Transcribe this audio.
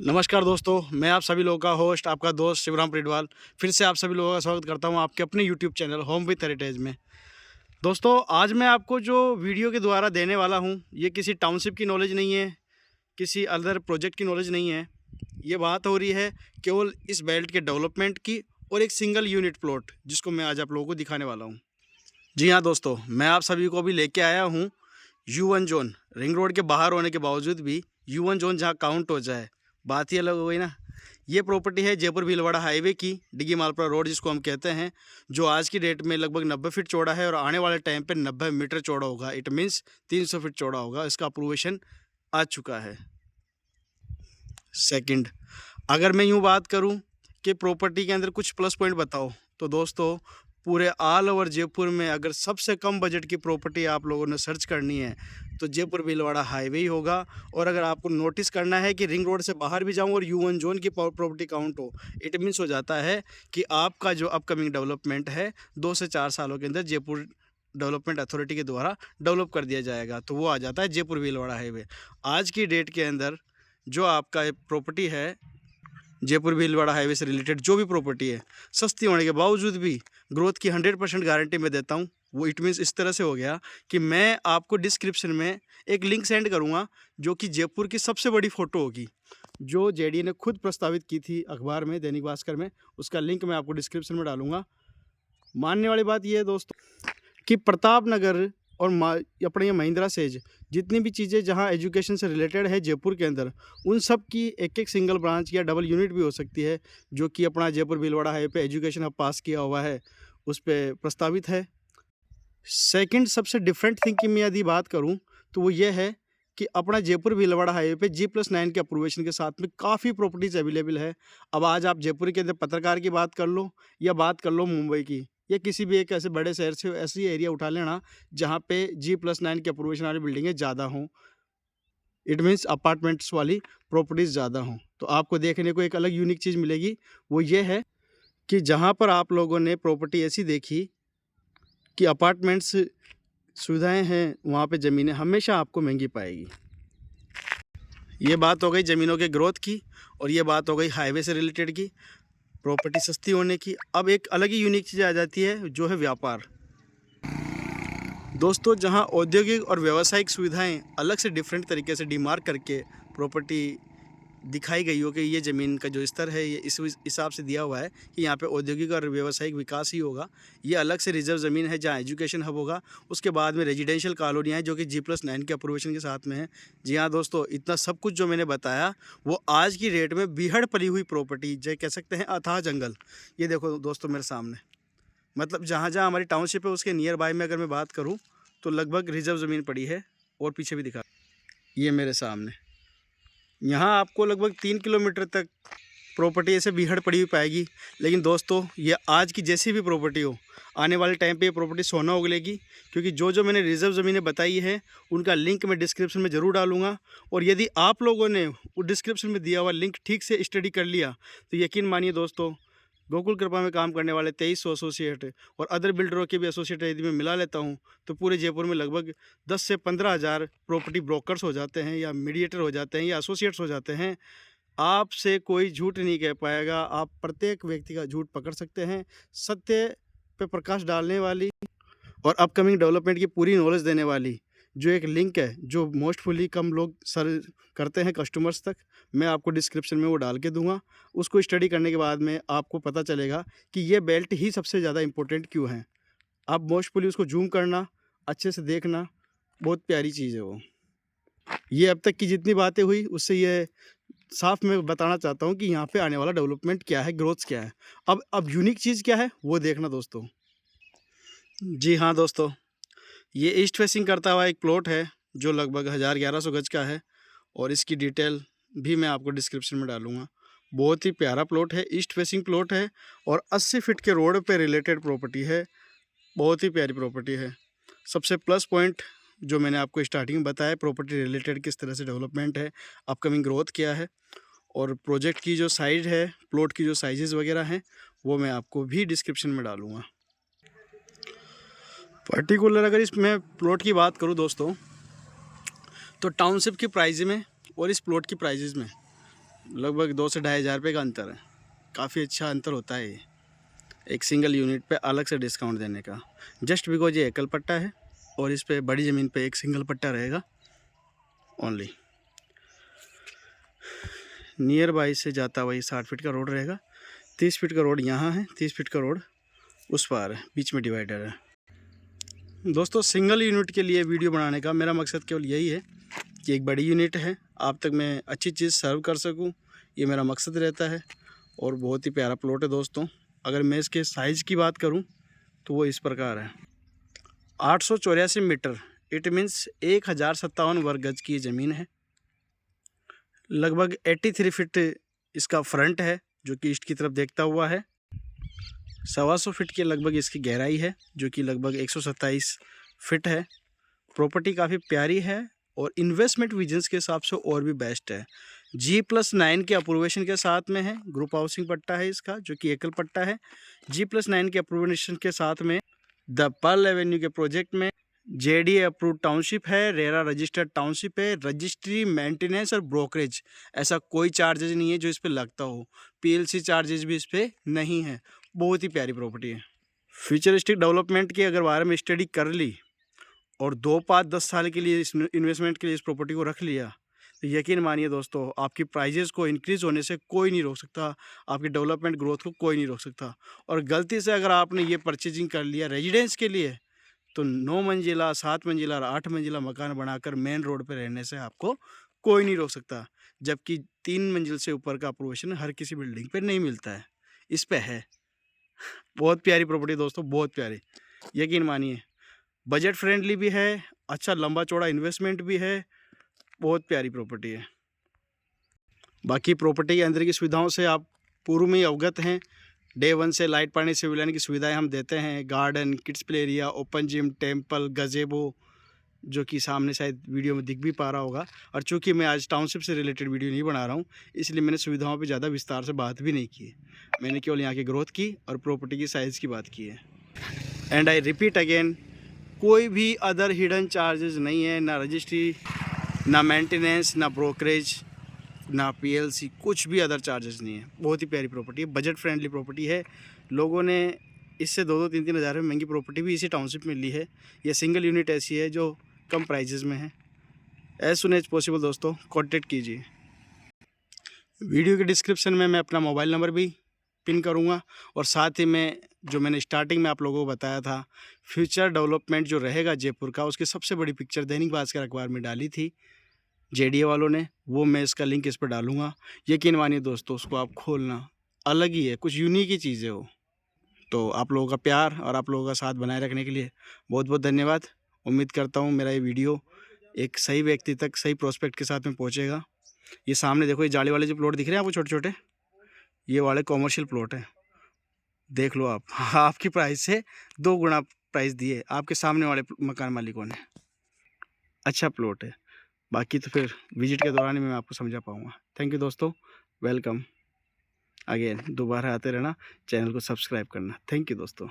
नमस्कार दोस्तों, मैं आप सभी लोगों का होस्ट आपका दोस्त शिवराम परीडवाल फिर से आप सभी लोगों का स्वागत करता हूं आपके अपने YouTube channel home with heritage में। दोस्तों, आज मैं आपको जो वीडियो के द्वारा देने वाला हूं, ये किसी टाउनशिप की नॉलेज नहीं है, किसी अदर प्रोजेक्ट की नॉलेज नहीं है। ये बात हो रही है केवल इस बेल्ट के डेवलपमेंट की और एक सिंगल यूनिट प्लॉट जिसको मैं आज आप लोगों को दिखाने वाला हूँ। जी हाँ दोस्तों, मैं आप सभी को भी लेके आया हूँ U1 जोन। रिंग रोड के बाहर होने के बावजूद भी U1 जोन जहाँ काउंट हो जाए, बात ही अलग हो गई ना। ये प्रॉपर्टी है जयपुर भीलवाड़ा हाईवे की, डिगी मालपुरा रोड जिसको हम कहते हैं, जो आज की डेट में लगभग 90 फीट चौड़ा है और आने वाले टाइम पे 90 मीटर चौड़ा होगा। इट मीन्स 300 फीट चौड़ा होगा। इसका अप्रूवेशन आ चुका है। सेकंड, अगर मैं यूँ बात करूँ कि प्रॉपर्टी के अंदर कुछ प्लस पॉइंट बताओ, तो दोस्तों पूरे ऑल ओवर जयपुर में अगर सबसे कम बजट की प्रॉपर्टी आप लोगों ने सर्च करनी है तो जयपुर भीलवाड़ा हाईवे ही होगा। और अगर आपको नोटिस करना है कि रिंग रोड से बाहर भी जाऊं और U1 जोन की प्रॉपर्टी काउंट हो, इट मीन्स हो जाता है कि आपका जो अपकमिंग डेवलपमेंट है 2 से 4 सालों के अंदर जयपुर डेवलपमेंट अथॉरिटी के द्वारा डेवलप कर दिया जाएगा, तो वो आ जाता है जयपुर भीलवाड़ा हाईवे। आज की डेट के अंदर जो आपका प्रॉपर्टी है जयपुर भीलवाड़ा हाईवे से रिलेटेड, जो भी प्रॉपर्टी है, सस्ती होने के बावजूद भी ग्रोथ की 100% गारंटी मैं देता हूँ। वो इट मीन्स इस तरह से हो गया कि मैं आपको डिस्क्रिप्शन में एक लिंक सेंड करूँगा जो कि जयपुर की सबसे बड़ी फ़ोटो होगी, जो जेडी ने खुद प्रस्तावित की थी अखबार में, दैनिक भास्कर में। उसका लिंक मैं आपको डिस्क्रिप्शन में डालूंगा। मानने वाली बात यह है दोस्तों कि प्रताप नगर और अपने ये महिंद्रा सेज, जितनी भी चीज़ें जहाँ एजुकेशन से रिलेटेड है जयपुर के अंदर, उन सब की एक एक सिंगल ब्रांच या डबल यूनिट भी हो सकती है, जो कि अपना जयपुर भीलवाड़ा हाईवे पे एजुकेशन हब पास किया हुआ है, उस पर प्रस्तावित है। सेकंड सबसे डिफरेंट थिंग की मैं यदि बात करूं तो वो ये है कि अपना जयपुर भीलवाड़ा हाईवे पे G+9 के अप्रूवेशन के साथ में काफ़ी प्रॉपर्टीज़ अवेलेबल है। अब आज आप जयपुर के अंदर पत्रकार की बात कर लो या बात कर लो मुंबई की या किसी भी एक ऐसे बड़े शहर से ऐसी एरिया उठा लेना जहाँ पे G+9 के अप्रूवेशन वाली बिल्डिंगें ज़्यादा हों, इट मीन्स अपार्टमेंट्स वाली प्रॉपर्टीज़ ज़्यादा हों, तो आपको देखने को एक अलग यूनिक चीज़ मिलेगी। वो ये है कि जहाँ पर आप लोगों ने प्रॉपर्टी ऐसी देखी कि अपार्टमेंट्स सुविधाएं हैं, वहाँ पे ज़मीनें हमेशा आपको महंगी पाएगी। ये बात हो गई ज़मीनों के ग्रोथ की और ये बात हो गई हाईवे से रिलेटेड की, प्रॉपर्टी सस्ती होने की। अब एक अलग ही यूनिक चीज़ आ जाती है जो है व्यापार। दोस्तों, जहाँ औद्योगिक और व्यावसायिक सुविधाएं अलग से डिफरेंट तरीके से डिमार्क करके प्रॉपर्टी दिखाई गई हो कि ये ज़मीन का जो स्तर है ये इस हिसाब से दिया हुआ है कि यहाँ पे औद्योगिक और व्यावसायिक विकास ही होगा। ये अलग से रिजर्व ज़मीन है जहाँ एजुकेशन हब होगा। उसके बाद में रेजिडेंशियल कॉलोनियाँ हैं जो कि G+9 के अप्रूवेशन के साथ में है। जी हाँ दोस्तों, इतना सब कुछ जो मैंने बताया वो आज की डेट में बीहड़ पली हुई प्रॉपर्टी, जो कह सकते हैं अथाह जंगल। ये देखो दोस्तों मेरे सामने, मतलब जहाँ जहाँ हमारी टाउनशिप है उसके नियर बाय में अगर मैं बात करूँ तो लगभग रिजर्व ज़मीन पड़ी है। और पीछे भी दिखा, ये मेरे सामने, यहाँ आपको लगभग 3 किलोमीटर तक प्रॉपर्टी ऐसे बीहड़ पड़ी हुई पाएगी। लेकिन दोस्तों, ये आज की जैसी भी प्रॉपर्टी हो, आने वाले टाइम पे ये प्रॉपर्टी सोना उगलेगी, क्योंकि जो जो मैंने रिजर्व ज़मीनें बताई है उनका लिंक मैं डिस्क्रिप्शन में ज़रूर डालूंगा। और यदि आप लोगों ने वो डिस्क्रिप्शन में दिया हुआ लिंक ठीक से स्टडी कर लिया तो यकीन मानिए दोस्तों, गोकुल कृपा में काम करने वाले 2300 एसोसिएट और अदर बिल्डरों के भी एसोसिएट यदि मैं मिला लेता हूँ तो पूरे जयपुर में लगभग 10 से 15 हज़ार प्रॉपर्टी ब्रोकर्स हो जाते हैं या मीडिएटर हो जाते हैं या एसोसिएट्स हो जाते हैं। आपसे कोई झूठ नहीं कह पाएगा। आप प्रत्येक व्यक्ति का झूठ पकड़ सकते हैं। सत्य पे प्रकाश डालने वाली और अपकमिंग डेवलपमेंट की पूरी नॉलेज देने वाली जो एक लिंक है, जो मोस्टफुली कम लोग सर करते हैं कस्टमर्स तक, मैं आपको डिस्क्रिप्शन में वो डाल के दूंगा। उसको स्टडी करने के बाद में आपको पता चलेगा कि ये बेल्ट ही सबसे ज़्यादा इम्पोर्टेंट क्यों है। आप मोस्टफुली उसको जूम करना, अच्छे से देखना, बहुत प्यारी चीज़ है वो। ये अब तक की जितनी बातें हुई उससे ये साफ मैं बताना चाहता हूँ कि यहाँ पे आने वाला डेवलपमेंट क्या है, ग्रोथ क्या है। अब यूनिक चीज़ क्या है वो देखना दोस्तों। जी हाँ दोस्तों, ये ईस्ट फेसिंग करता हुआ एक प्लॉट है जो लगभग 1100 गज का है और इसकी डिटेल भी मैं आपको डिस्क्रिप्शन में डालूंगा। बहुत ही प्यारा प्लॉट है, ईस्ट फेसिंग प्लॉट है और 80 फीट के रोड पे रिलेटेड प्रॉपर्टी है। बहुत ही प्यारी प्रॉपर्टी है। सबसे प्लस पॉइंट जो मैंने आपको स्टार्टिंग में बताया, प्रॉपर्टी रिलेटेड किस तरह से डेवलपमेंट है, अपकमिंग ग्रोथ क्या है और प्रोजेक्ट की जो साइज है, प्लॉट की जो साइजेस वगैरह हैं, वो मैं आपको भी डिस्क्रिप्शन में डालूँगा। पर्टिकुलर अगर इस मैं प्लॉट की बात करूं दोस्तों, तो टाउनशिप की प्राइस में और इस प्लॉट की प्राइजेज़ में लगभग 2 से 2,500 रुपये का अंतर है। काफ़ी अच्छा अंतर होता है ये एक सिंगल यूनिट पे अलग से डिस्काउंट देने का, जस्ट बिकॉज ये एकल पट्टा है और इस पे बड़ी ज़मीन पे एक सिंगल पट्टा रहेगा ओनली। नियर बाई से जाता वही 60 फीट का रोड रहेगा। 30 फीट का रोड यहाँ है, 30 फीट का रोड उस पार है, बीच में डिवाइडर है। दोस्तों सिंगल यूनिट के लिए वीडियो बनाने का मेरा मकसद केवल यही है कि एक बड़ी यूनिट है, आप तक मैं अच्छी चीज़ सर्व कर सकूं, ये मेरा मकसद रहता है। और बहुत ही प्यारा प्लॉट है दोस्तों। अगर मैं इसके साइज़ की बात करूं तो वो इस प्रकार है, 884 मीटर, इट मीन्स 1057 वर्ग गज की ज़मीन है। लगभग 83 फीट इसका फ्रंट है जो कि ईस्ट की तरफ देखता हुआ है। 125 फीट के लगभग इसकी गहराई है जो कि लगभग 127 फीट है। प्रॉपर्टी काफ़ी प्यारी है और इन्वेस्टमेंट विजन्स के हिसाब से और भी बेस्ट है। G+9 के अप्रूवेशन के साथ में है। ग्रुप हाउसिंग पट्टा है इसका जो कि एकल पट्टा है। G+9 के अप्रूवेशन के साथ में द पर्ल एवेन्यू के प्रोजेक्ट में JDA अप्रूव टाउनशिप है, रेरा रजिस्टर्ड टाउनशिप है। रजिस्ट्री, मेंटेनेंस और ब्रोकरेज ऐसा कोई चार्जेज नहीं है जो इस पे लगता हो। PLC चार्जेज भी इस पे नहीं है। बहुत ही प्यारी प्रॉपर्टी है। फ्यूचरिस्टिक डेवलपमेंट के अगर बारे में स्टडी कर ली और 2, 5, 10 साल के लिए इस इन्वेस्टमेंट के लिए इस प्रॉपर्टी को रख लिया तो यकीन मानिए दोस्तों आपकी प्राइजेस को इंक्रीज़ होने से कोई नहीं रोक सकता, आपकी डेवलपमेंट ग्रोथ को कोई नहीं रोक सकता। और गलती से अगर आपने ये परचेजिंग कर लिया रेजिडेंस के लिए तो 9 मंजिला, 7 मंजिला और 8 मंजिला मकान बनाकर मेन रोड पर रहने से आपको कोई नहीं रोक सकता। जबकि 3 मंजिल से ऊपर का अप्रूवेशन हर किसी बिल्डिंग पर नहीं मिलता है, इस पर है। बहुत प्यारी प्रॉपर्टी दोस्तों, बहुत प्यारी, यकीन मानिए। बजट फ्रेंडली भी है, अच्छा लंबा चौड़ा इन्वेस्टमेंट भी है, बहुत प्यारी प्रॉपर्टी है। बाकी प्रॉपर्टी के अंदर की सुविधाओं से आप पूर्व में ही अवगत हैं। डे 1 से लाइट, पानी, सिविल लाइन की सुविधाएं हम देते हैं। Garden, kids play area, open gym, temple, गजेबो, जो कि सामने शायद वीडियो में दिख भी पा रहा होगा। और चूँकि मैं आज टाउनशिप से रिलेटेड वीडियो नहीं बना रहा हूँ इसलिए मैंने सुविधाओं पर ज़्यादा विस्तार से बात भी नहीं की है। मैंने केवल यहाँ की ग्रोथ की और प्रॉपर्टी की साइज़ की बात की है। एंड आई रिपीट अगेन, कोई भी अदर हिडन चार्जेस नहीं है, ना रजिस्ट्री, ना मेंटेनेंस, ना ब्रोकरेज, ना PLC, कुछ भी अदर चार्जेस नहीं है। बहुत ही प्यारी प्रॉपर्टी है, बजट फ्रेंडली प्रॉपर्टी है। लोगों ने इससे 2-2, 3-3 हज़ार में महंगी प्रॉपर्टी भी इसी टाउनशिप में ली है। यह सिंगल यूनिट ऐसी है जो कम प्राइजेस में है। एज सुन एज पॉसिबल दोस्तों कॉन्टेक्ट कीजिए। वीडियो के डिस्क्रिप्शन में मैं अपना मोबाइल नंबर भी पिन करूँगा और साथ ही में जो मैंने स्टार्टिंग में आप लोगों को बताया था फ्यूचर डेवलपमेंट जो रहेगा जयपुर का, उसकी सबसे बड़ी पिक्चर दैनिक भास्कर अखबार में डाली थी JDA वालों ने, वो मैं इसका लिंक इस पर डालूँगा। यकीन मानिए दोस्तों उसको आप खोलना, अलग ही है, कुछ यूनिक ही चीज़ है वो। तो आप लोगों का प्यार और आप लोगों का साथ बनाए रखने के लिए बहुत बहुत धन्यवाद। उम्मीद करता हूँ मेरा ये वीडियो एक सही व्यक्ति तक सही प्रोस्पेक्ट के साथ में पहुँचेगा। ये सामने देखो, ये जाली वाले जो प्लॉट दिख रहे हैं आपको छोटे छोटे, ये वाले कॉमर्शियल प्लॉट हैं। देख लो आप, आपकी प्राइस से 2 गुना प्राइस दिए आपके सामने वाले मकान मालिकों ने। अच्छा प्लॉट है। बाकी तो फिर विजिट के दौरान ही मैं आपको समझा पाऊँगा। थैंक यू दोस्तों, वेलकम अगेन। दोबारा आते रहना, चैनल को सब्सक्राइब करना। थैंक यू दोस्तों।